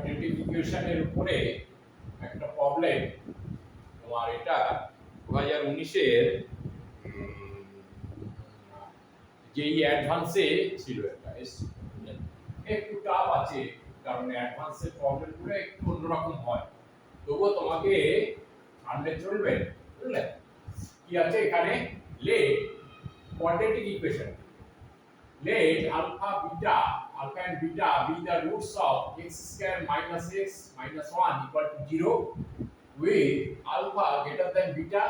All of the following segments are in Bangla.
কোয়াড্রেটিক ইকুয়েশনের উপরে একটা প্রবলেম। তোমার এটা 2019 এর যেই অ্যাডভান্সে ছিল, এটা একটু টাফ আছে, কারণ অ্যাডভান্সের প্রবলেমগুলো একটু অন্যরকম হয়। তবুও তোমাকে জানলে চলবে, বুঝলে? কি আছে এখানে? Let quadratic equation, let alpha and beta be the roots of x square minus x minus 1 equal to 0 with alpha greater than beta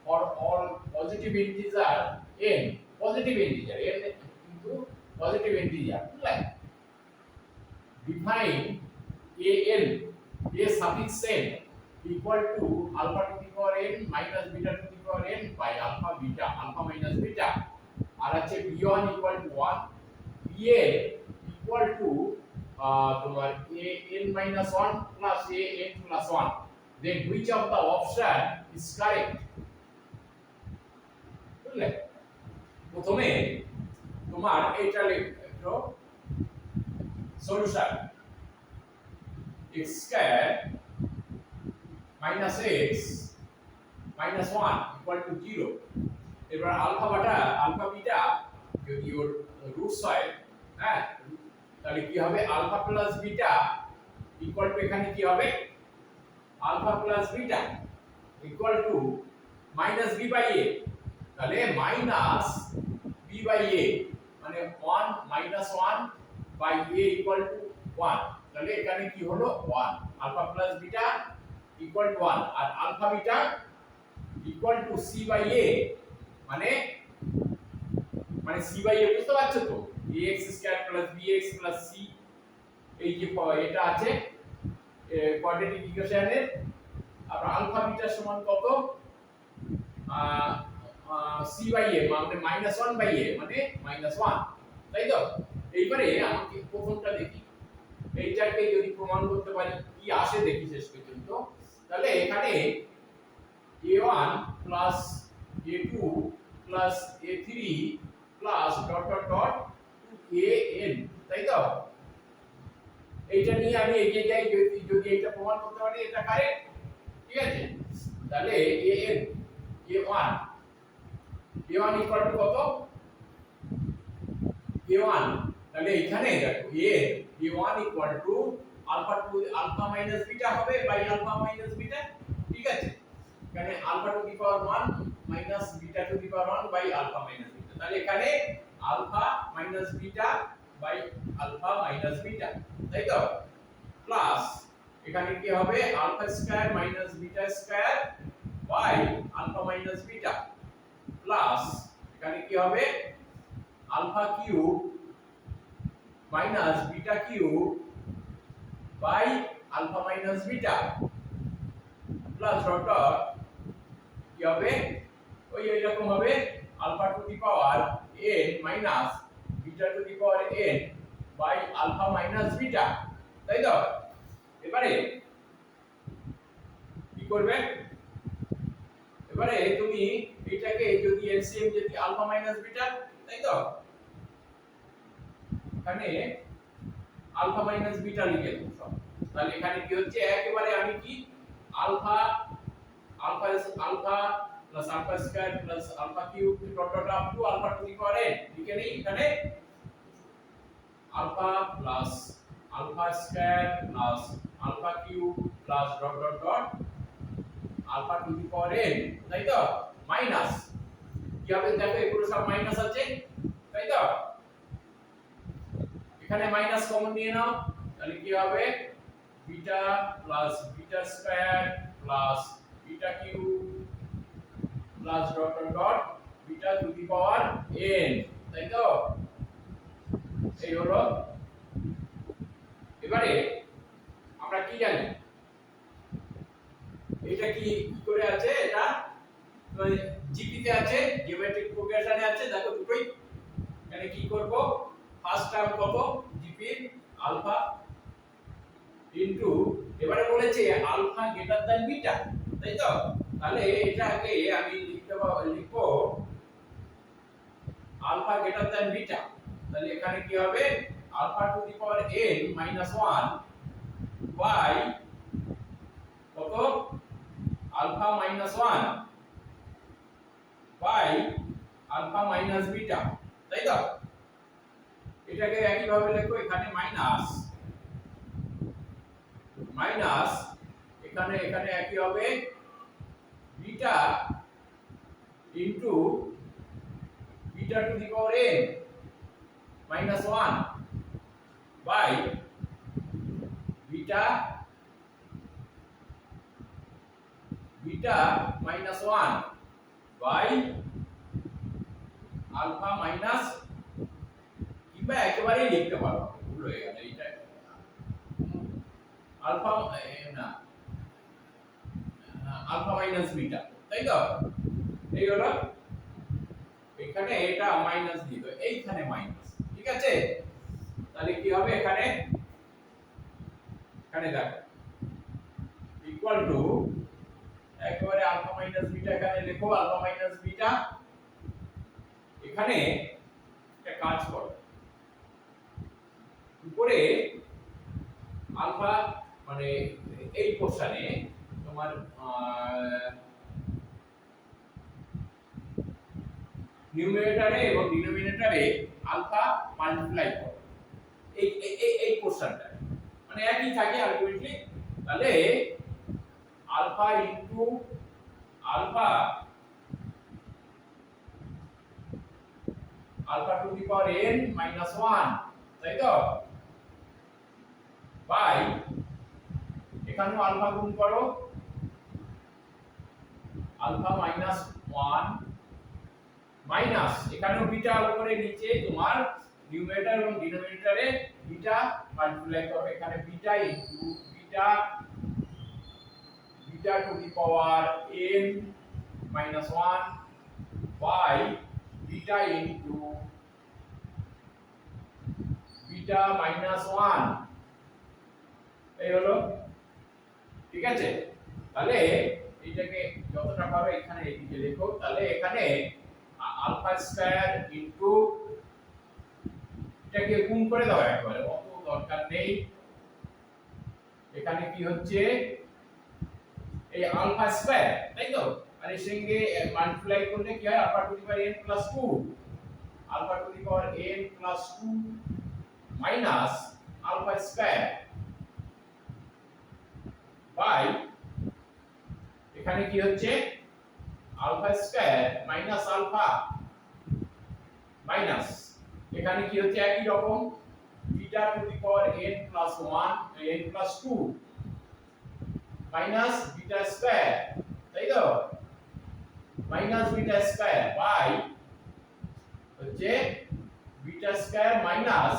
for all positive integer n, positive integer n into positive integer, like define a suffix n equal to alpha to the power n minus beta to the power n by alpha minus beta, আর আছে b1 equal to 1, bn equal to তোমার an minus 1 plus an plus 1, then which of the option is correct? বুঝলে? প্রথমে তোমার এটা লিখো solution x square minus x minus 1 equal to 0। এবার আলফা বিটা যদি ওর রুটস হয়, হ্যাঁ, তাহলে কি হবে? Alpha plus beta equal to, এখানে কি হবে? Alpha plus beta equal to minus B by A, তাহলে মাইনাস বি বাই এ মানে 1 minus 1 by A equal to 1, তাহলে এখানে কি হলো? 1। Alpha plus beta equal to 1 আর alpha beta equal to C by A, মানে সি বাই এ, বুঝতে পারছো তো? ax square plus bx plus c, এই যে এটা আছে কোয়াড্রেটিক ইকুয়েশনের। আর আলফা বিটা সমান কত? c বাই a মানে মাইনাস 1 বাই a মানে মাইনাস 1, তাই তো? এইবারে আমাকে প্রথমটা দেখি, এইটাকে যদি প্রমাণ করতে পারি কি আসে দেখি শেষ পর্যন্ত। তাহলে এখানে a1 plus a2 plus a3 plus dot dot dot an, তাই তো? এইটা নিয়ে আমি এগিয়ে যাই, যদি এটা প্রমাণ করতে পারি এটা কারেক্ট, ঠিক আছে? তাহলে an a1 ইকুয়াল টু কত? a1, তাহলে এখানে দেখো a1 equal to alpha minus beta হবে বাই আলফা মাইনাস বিটা, ঠিক আছে? এখানে alpha to the power 1 minus beta to the power 1 by alpha minus beta, তাহলে এখানে alpha minus beta by alpha minus beta, তাই তো? প্লাস এখানে কি হবে? Alpha square minus beta square by alpha minus beta, plus এখানে কি হবে? Alpha cube minus beta cube by alpha minus beta, plus dot dot কি হবে? ওই এরকম হবে alpha to the power n minus beta to the power n by alpha minus beta, তাই তো? এবারে কি করবে? এবারে তুমি এটাকে যদি এলসিএম যদি আলফা মাইনাস বিটা, তাই তো? এখানে আলফা মাইনাস বিটা লিখে দেব সব। তাহলে এখানে কি হচ্ছে? একেবারে আমি কি alpha plus alpha square plus alpha cube dot dot up to alpha to the power n লিখে নেই। এখানে alpha plus alpha square plus alpha cube plus dot dot dot alpha to the power n, তাই তো? মাইনাস কি হবে? দেখো এগুলো সব মাইনাস আছে, তাই তো? এখানে মাইনাস কমন নিয়ে নাও, তাহলে কি হবে? Beta plus beta square plus beta cube plus dot dot dot beta to the power n, তাই তো? এই হলো। এবারে আমরা কি জানি? এটা কি করে আছে? এটা জিপি তে আছে, জিওমেট্রিক প্রোগ্রেশনে আছে। দেখো দুটোই। এখানে কি করব? ফার্স্ট টার্ম কত? জিপি আলফা ইনটু, এবারে বলেছে আলফা গ্রেটার দ্যান বিটা, তাই তো? তাহলে এটাকে আমি লিখবো আলফা গ্রেটার দ্যান বিটা। তাহলে এখানে কি হবে? Alpha to the power n minus 1 by কত alpha minus 1 by alpha minus beta, তাই তো? এটাকে একই ভাবে লেখো, এখানে মাইনাস মাইনাস এখানে এখানে একই হবে beta into beta to the power n minus 1 by beta beta minus 1 by alpha minus, কিংবা একেবারেই লিখতে পারো, ভুল হয়ে গেল এইটা, আলফা না আলফা মাইনাস বিটা, তাই তো? এই হলো, এখানে এটা মাইনাস দিত, এইখানে মাইনাস, ঠিক আছে? তাহলে কি হবে এখানে, এখানে দেখো ইকুয়াল টু একেবারে আলফা মাইনাস বিটা, এখানে লেখো আলফা মাইনাস বিটা। এখানে একটা কাজ করো, উপরে আলফা মানে এই পোরশনে তোমার নিউমারেটরে এবং ডিনোমিনেটরে আলফা মাল্টিপ্লাই করো, এই এই এই পোরশনটা মানে একই থাকে আলটিমেটলি। তাহলে alpha into alpha alpha to the power n minus 1, তাই তো? বাই এখানেও আলফা গুণ করো, আলফা মাইনাস 1 মাইনাস এখানেও বিটা উপরে নিচে তোমার নিউমারেটর এবং ডিনোমিনেটরে বিটা মাল্টিপ্লাই করো, এখানে beta into beta beta to the power n minus 1 by beta into beta minus 1, এই হলো, ঠিক আছে? তাহলে এইটাকে যতটা পারো এখানে এদিকে লেখো, তাহলে এখানে আলফা স্কয়ার ইনটু এটাকে গুণ করে দাও একবারে, অত দরকার নেই। এখানে কি হচ্ছে এই আলফা স্কয়ার, তাই তো? আর এর সঙ্গে মাল্টিপ্লাই করলে কি হয়, alpha to the power n plus 2, alpha to the power n plus 2 minus alpha square by এখানে কি হচ্ছে alpha square minus alpha minus এখানে কি হচ্ছে একই রকম beta to the power n plus 1 n plus 2 minus beta square, তাই তো? মাইনাস বিটা স্কয়ার বাই হচ্ছে বিটা স্কয়ার মাইনাস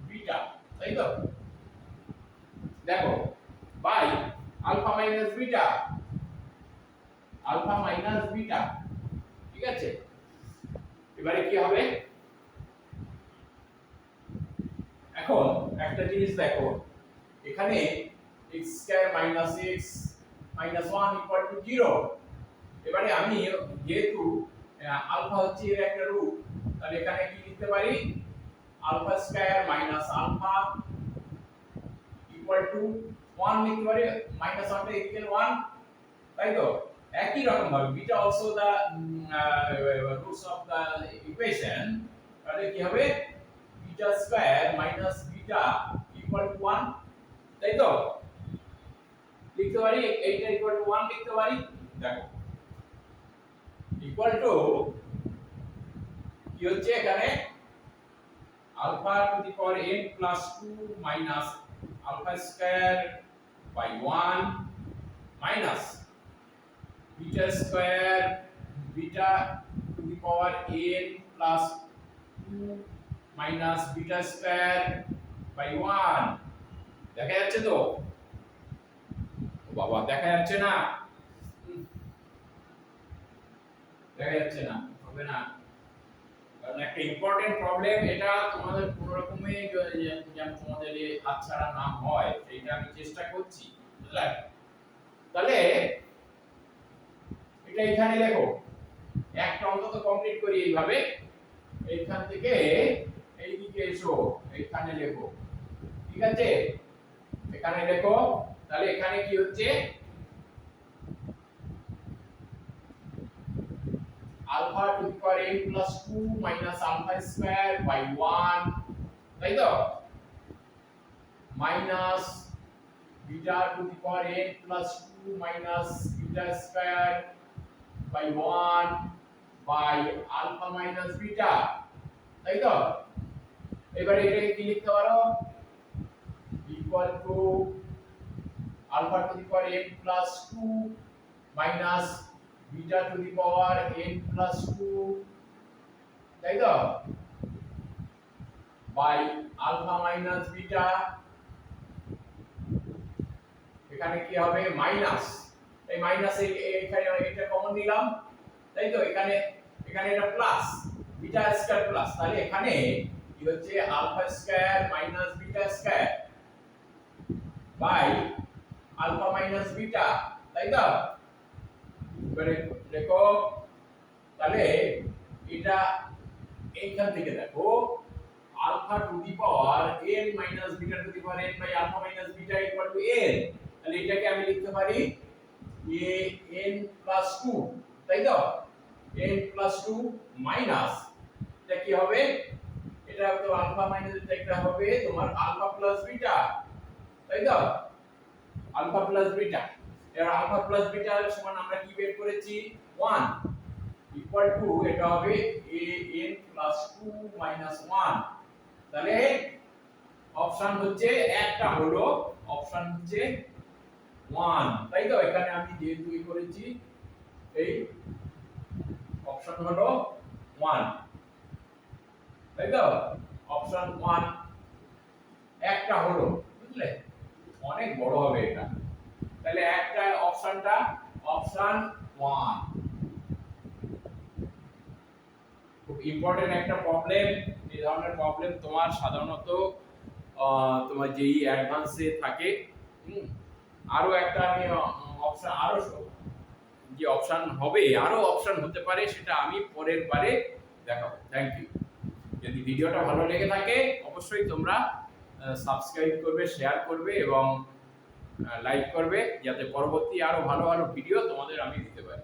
বিটা, তাই তো? দেখো by alpha minus beta, alpha minus beta, ঠিক আছে? এবারে কি হবে, এখন একটা জিনিস দেখো, এখানে x square minus x minus 1 equal to 0। এবারে আমি যেহেতু আলফা হচ্ছে এর একটা রূপ, তাহলে এখানে কি লিখতে পারি, alpha square minus alpha equal to 1 লিখতে পারি, মাইনাস 1 টা ইকুয়াল 1, তাই তো? একই রকম ভাবে beta also the roots of the equation, তাহলে কি হবে beta square minus beta equal to 1, তাই তো? লিখতে পারি এইটা ইকুয়াল টু 1 লিখতে পারি, দেখো ইকুয়াল টু কি হচ্ছে এখানে alpha to the power n plus 2 minus alpha square by 1 minus beta square beta to the power n plus 2 minus beta square by 1। দেখা যাচ্ছে তো? ও বাবা, দেখা যাচ্ছে না, দেখা যাচ্ছে না, হবে না, কারণ একটা ইম্পর্টেন্ট প্রবলেম এটা, তোমাদের কোন রকমে যেন তোমাদের হাতছাড়া না হয় সেইটা আমি চেষ্টা করছি, বুঝলে? তাহলে এটা এখানে লেখো, একটা অন্তত কমপ্লিট করি এইভাবে, এইখান থেকে এইদিকে এসো, এইখানে লেখো, ঠিক আছে? এখানে দেখো তাহলে এখানে কি হচ্ছে alpha to the power n plus 2 minus alpha square by 1 তাই তো minus beta to the power n plus 2 minus beta square by 1 by alpha minus beta তাই তো এবারে এটাকে কি লিখতে পারো equal to alpha to the power n plus 2 minus beta to the power n plus 2 তাই তো বাই আলফা মাইনাস বিটা এখানে কি হবে মাইনাস এই মাইনাস এখানে এটা কমন নিলাম তাই তো এখানে এটা প্লাস বিটা স্কয়ার প্লাস তাহলে এখানে কি হচ্ছে alpha square minus beta square by alpha minus beta তাই তো এবারে দেখো তাহলে এটা এইখান থেকে দেখো alpha to the power n minus beta to the power n by alpha minus beta equal to n তাহলে এটাকে আমি লিখতে পারি a n প্লাস 2 তাই তো n প্লাস 2 মাইনাস এটা কি হবে এটা তো আলফা মাইনাস এটা হবে তোমার আলফা প্লাস বিটা তাই তো আলফা প্লাস বিটা এর আলফা প্লাস বিটা সমান আমরা কি বের করেছি 1 ইকুয়াল টু এটা হবে a n প্লাস 2 মাইনাস 1 তাহলে অপশন হচ্ছে একটা হলো অপশন হচ্ছে 1 তাই তো এখানে আমি যেহেতু করেছি এই অপশন হলো 1 তাই তো অপশন 1 একটা হলো বুঝলে অনেক বড় হবে এটা তাহলে একটা অপশনটা অপশন 1 খুব ইম্পর্টেন্ট একটা প্রবলেম এই ধরনের প্রবলেম তোমার সাধারণত তোমার যেই অ্যাডভান্সে থাকে আরো একটা আমি অপশন আরো যে অপশন হবে আরো অপশন হতে পারে সেটা আমি পরের বারে দেখাবো থ্যাংক ইউ যদি ভিডিওটা ভালো লেগে থাকে অবশ্যই তোমরা সাবস্ক্রাইব করবে শেয়ার করবে এবং লাইক করবে যাতে পরবর্তী আরো ভালো ভালো ভিডিও তোমাদের আমি দিতে পারি